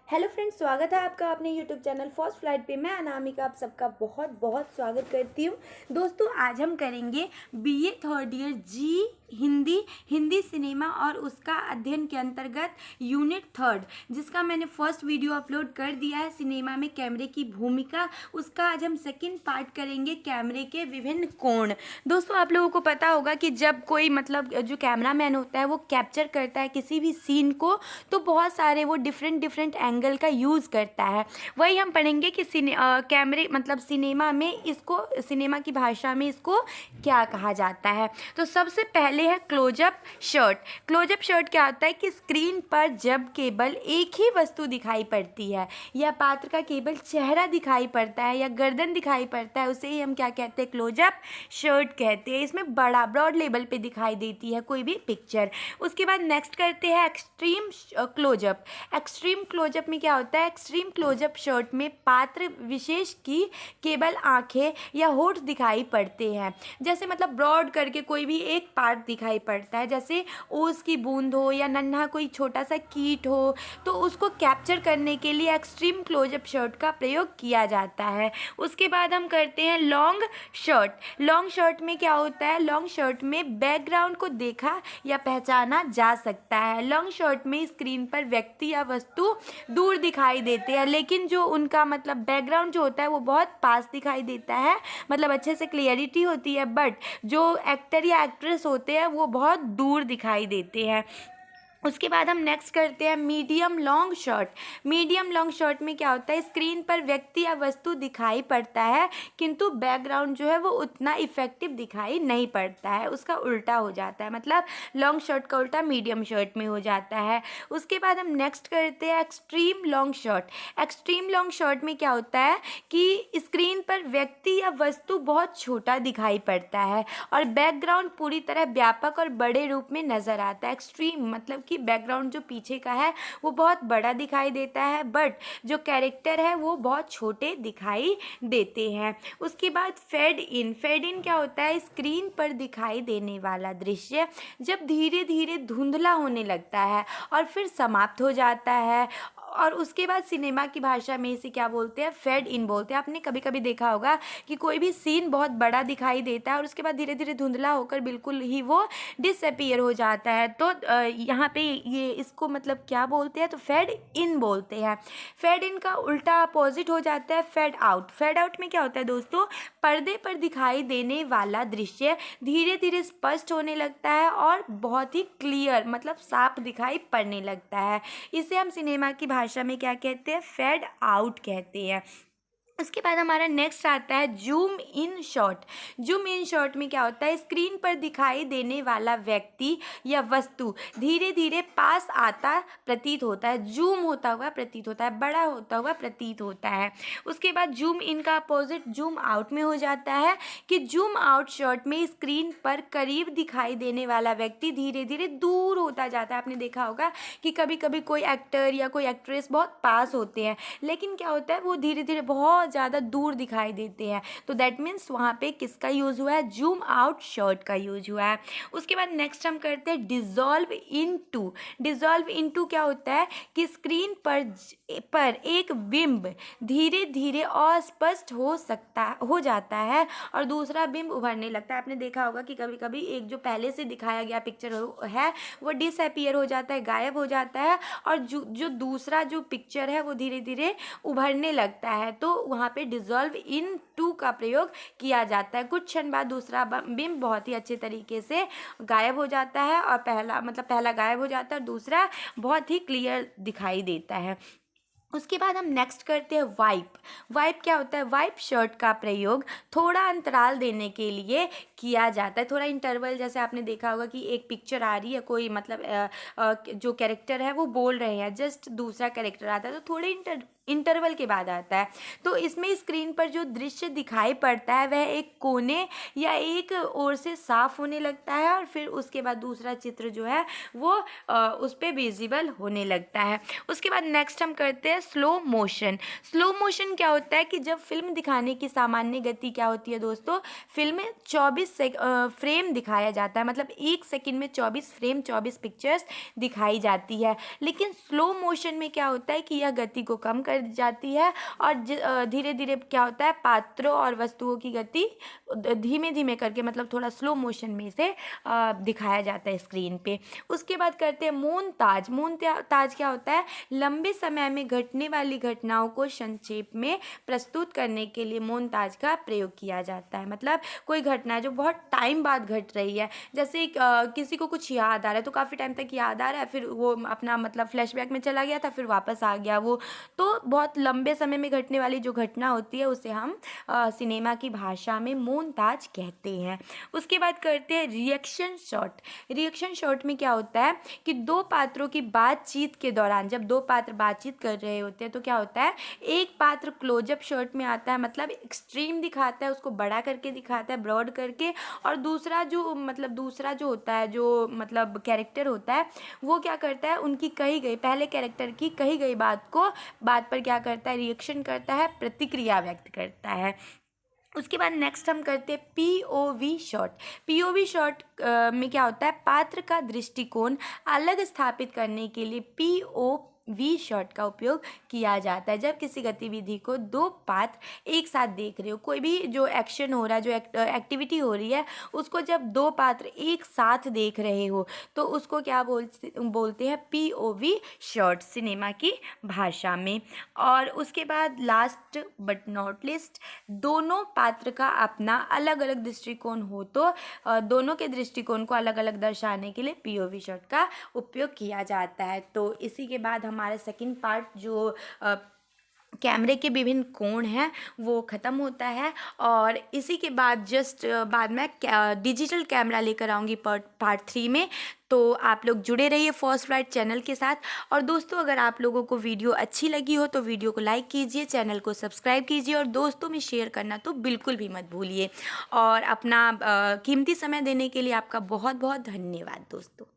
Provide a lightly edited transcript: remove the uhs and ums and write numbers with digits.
Hello friends, स्वागत है आपका अपने यूट्यूब चैनल फर्स्ट फ्लाइट पे। मैं अनामिका आप सबका बहुत बहुत स्वागत करती हूँ। दोस्तों, आज हम करेंगे बीए थर्ड ईयर जी हिंदी सिनेमा और उसका अध्ययन के अंतर्गत यूनिट थर्ड, जिसका मैंने फर्स्ट वीडियो अपलोड कर दिया है, सिनेमा में कैमरे की भूमिका। उसका आज हम सेकंड पार्ट करेंगे, कैमरे के विभिन्न कोण। दोस्तों, आप लोगों को पता होगा कि जब कोई जो कैमरामैन होता है वो कैप्चर करता है किसी भी सीन को, तो बहुत सारे वो डिफरेंट एंगल का यूज़ करता है। वही हम पढ़ेंगे कि कैमरे सिनेमा में इसको, सिनेमा की भाषा में इसको क्या कहा जाता है। तो सबसे पहले है क्लोजअप शॉट। क्लोजअप शॉट क्या होता है कि स्क्रीन पर जब केवल एक ही वस्तु दिखाई पड़ती है, या पात्र का केवल चेहरा दिखाई पड़ता है या गर्दन दिखाई पड़ता है, उसे ही हम क्या कहते हैं, क्लोजअप शॉट कहते हैं। इसमें बड़ा ब्रॉड लेवल पे दिखाई देती है कोई भी पिक्चर। उसके बाद नेक्स्ट करते हैं एक्सट्रीम क्लोजअप। एक्सट्रीम क्लोजअप में क्या होता है, एक्सट्रीम क्लोजअप शॉट में पात्र विशेष की केवल आंखें या होठ दिखाई पड़ते हैं। जैसे ब्रॉड करके कोई भी एक पार्ट दिखाई पड़ता है, जैसे ओस की बूंद हो या नन्हा कोई छोटा सा कीट हो, तो उसको कैप्चर करने के लिए एक्सट्रीम क्लोजअप शॉट का प्रयोग किया जाता है। उसके बाद हम करते हैं लॉन्ग शॉट। लॉन्ग शॉट में क्या होता है, लॉन्ग शॉट में बैकग्राउंड को देखा या पहचाना जा सकता है। लॉन्ग शॉट में स्क्रीन पर व्यक्ति या वस्तु दूर दिखाई देते हैं, लेकिन जो उनका बैकग्राउंड जो होता है वो बहुत पास दिखाई देता है, अच्छे से क्लियरिटी होती है, बट जो एक्टर या एक्ट्रेस होते हैं वो बहुत दूर दिखाई देते हैं। उसके बाद हम नेक्स्ट करते हैं medium long shot. Medium long shot में क्या होता है, स्क्रीन पर व्यक्ति या वस्तु दिखाई पड़ता है, किंतु बैकग्राउंड जो है वो उतना इफेक्टिव दिखाई नहीं पड़ता है, उसका उल्टा हो जाता है, लॉन्ग शॉट का उल्टा मीडियम शॉट में हो जाता है। उसके बाद हम नेक्स्ट करते हैं extreme long shot. Extreme long shot में क्या होता है कि स्क्रीन पर व्यक्ति या वस्तु बहुत छोटा दिखाई पड़ता है और बैकग्राउंड पूरी तरह व्यापक और बड़े रूप में नजर आता है। एक्सट्रीम कि बैकग्राउंड जो पीछे का है वो बहुत बड़ा दिखाई देता है, बट जो कैरेक्टर है वो बहुत छोटे दिखाई देते हैं। उसके बाद फेड इन। फेड इन क्या होता है, स्क्रीन पर दिखाई देने वाला दृश्य जब धीरे धीरे धुंधला होने लगता है और फिर समाप्त हो जाता है, और उसके बाद सिनेमा की भाषा में इसे क्या बोलते हैं, फेड इन बोलते हैं। आपने कभी कभी देखा होगा कि कोई भी सीन बहुत बड़ा दिखाई देता है और उसके बाद धीरे धीरे धुंधला होकर बिल्कुल ही वो डिसअपीयर हो जाता है, तो यहाँ पे ये इसको क्या बोलते हैं, तो फेड इन बोलते हैं। फेड इन का उल्टा अपोजिट हो जाता है फेड आउट। फेड आउट में क्या होता है दोस्तों, पर्दे पर दिखाई देने वाला दृश्य धीरे धीरे स्पष्ट होने लगता है और बहुत ही क्लियर साफ दिखाई पड़ने लगता है। इसे हम सिनेमा की भाषा में क्या कहते हैं, फेड आउट कहते हैं। उसके बाद हमारा नेक्स्ट आता है zoom in short. Zoom in short में क्या होता है, स्क्रीन पर दिखाई देने वाला व्यक्ति या वस्तु धीरे धीरे पास आता प्रतीत होता है, जूम होता हुआ प्रतीत होता है, बड़ा होता हुआ प्रतीत होता है। उसके बाद जूम इन का अपोजिट जूम आउट में हो जाता है कि जूम आउट शॉट में स्क्रीन पर करीब दिखाई देने वाला व्यक्ति धीरे धीरे दूर होता जाता है। आपने देखा होगा कि कभी कभी कोई एक्टर या कोई एक्ट्रेस बहुत पास होते हैं, लेकिन क्या होता है वो धीरे धीरे बहुत ज़्यादा दूर दिखाई देते हैं, तो दैट मीन्स वहाँ पे किसका यूज़ हुआ है, जूम आउट शॉट का यूज हुआ है। उसके बाद नेक्स्ट हम करते हैं डिजॉल्व इनटू। डिजॉल्व इनटू क्या होता है कि स्क्रीन पर एक बिंब धीरे धीरे अस्पष्ट हो जाता है और दूसरा बिंब उभरने लगता है। आपने देखा होगा कि कभी कभी एक जो पहले से दिखाया गया पिक्चर है वो डिसअपीयर हो जाता है, गायब हो जाता है, और जो दूसरा जो पिक्चर है वो धीरे धीरे उभरने लगता है, तो वहाँ पे डिजॉल्व इन टू का प्रयोग किया जाता है। कुछ क्षण बाद दूसरा बिंब बहुत ही अच्छे तरीके से गायब हो जाता है और पहला गायब हो जाता है और दूसरा बहुत ही क्लियर दिखाई देता है। उसके बाद हम नेक्स्ट करते हैं वाइप। वाइप क्या होता है, वाइप शॉट का प्रयोग थोड़ा अंतराल देने के लिए किया जाता है। थोड़ा इंटरवल, जैसे आपने देखा होगा कि एक पिक्चर आ रही है, कोई जो कैरेक्टर है वो बोल रहे हैं, जस्ट दूसरा कैरेक्टर आता है, तो थोड़े इंटरवल के बाद आता है। तो इसमें स्क्रीन पर जो दृश्य दिखाई पड़ता है वह एक कोने या एक ओर से साफ होने लगता है और फिर उसके बाद दूसरा चित्र जो है वो उस पर विजिबल होने लगता है। उसके बाद नेक्स्ट हम करते हैं स्लो मोशन। स्लो मोशन क्या होता है कि जब फिल्म दिखाने की सामान्य गति क्या होती है दोस्तों, फिल्म में 24 फ्रेम दिखाया जाता है, मतलब 1 सेकंड में 24 फ्रेम 24 पिक्चर्स दिखाई जाती है। लेकिन स्लो मोशन में क्या होता है कि यह गति को कम कर जाती है और धीरे धीरे क्या होता है, पात्रों और वस्तुओं की गति धीमे धीमे करके, मतलब थोड़ा स्लो मोशन में से दिखाया जाता है स्क्रीन पे। उसके बाद करते हैं मोनताज। मोनताज क्या होता है, लंबे समय में घटने वाली घटनाओं को संक्षेप में प्रस्तुत करने के लिए मोनताज का प्रयोग किया जाता है। मतलब कोई घटना जो बहुत टाइम बाद घट रही है, जैसे किसी को कुछ याद आ रहा है तो काफ़ी टाइम तक याद आ रहा है, फिर वो अपना मतलब फ्लैशबैक में चला गया था, फिर वापस आ गया वो, तो बहुत लंबे समय में घटने वाली जो घटना होती है उसे हम सिनेमा की भाषा में मोनताज कहते हैं। उसके बाद करते हैं रिएक्शन शॉट। रिएक्शन शॉट में क्या होता है कि दो पात्रों की बातचीत के दौरान, जब दो पात्र बातचीत कर रहे होते हैं तो क्या होता है, एक पात्र क्लोजअप शॉट में आता है, मतलब एक्सट्रीम दिखाता है, उसको बड़ा करके दिखाता है, ब्रॉड करके, और दूसरा जो होता है, जो मतलब कैरेक्टर होता है, वो क्या करता है, उनकी कही गई, पहले कैरेक्टर की कही गई बात पर क्या करता है, रिएक्शन करता है, प्रतिक्रिया व्यक्त करता है। उसके बाद नेक्स्ट हम करते हैं पीओवी शॉट। पीओवी शॉट में क्या होता है, पात्र का दृष्टिकोण अलग स्थापित करने के लिए पीओवी शॉट का उपयोग किया जाता है। जब किसी गतिविधि को दो पात्र एक साथ देख रहे हो, कोई भी जो एक्शन हो रहा है, जो एक्टिविटी हो रही है, उसको जब दो पात्र एक साथ देख रहे हो तो उसको क्या बोलते हैं, पीओवी शॉट सिनेमा की भाषा में। और उसके बाद लास्ट बट नॉट लिस्ट, दोनों पात्र का अपना अलग अलग दृष्टिकोण हो तो दोनों के दृष्टिकोण को अलग अलग दर्शाने के लिए पीओवी शॉट का उपयोग किया जाता है। तो इसी के बाद हमारा सेकंड पार्ट जो कैमरे के विभिन्न कोण हैं वो ख़त्म होता है, और इसी के बाद बाद में डिजिटल कैमरा लेकर आऊँगी पार्ट 3 में। तो आप लोग जुड़े रहिए फर्स्ट फ्लाइट चैनल के साथ। और दोस्तों, अगर आप लोगों को वीडियो अच्छी लगी हो तो वीडियो को लाइक कीजिए, चैनल को सब्सक्राइब कीजिए और दोस्तों में शेयर करना तो बिल्कुल भी मत भूलिए। और अपना कीमती समय देने के लिए आपका बहुत बहुत धन्यवाद दोस्तों।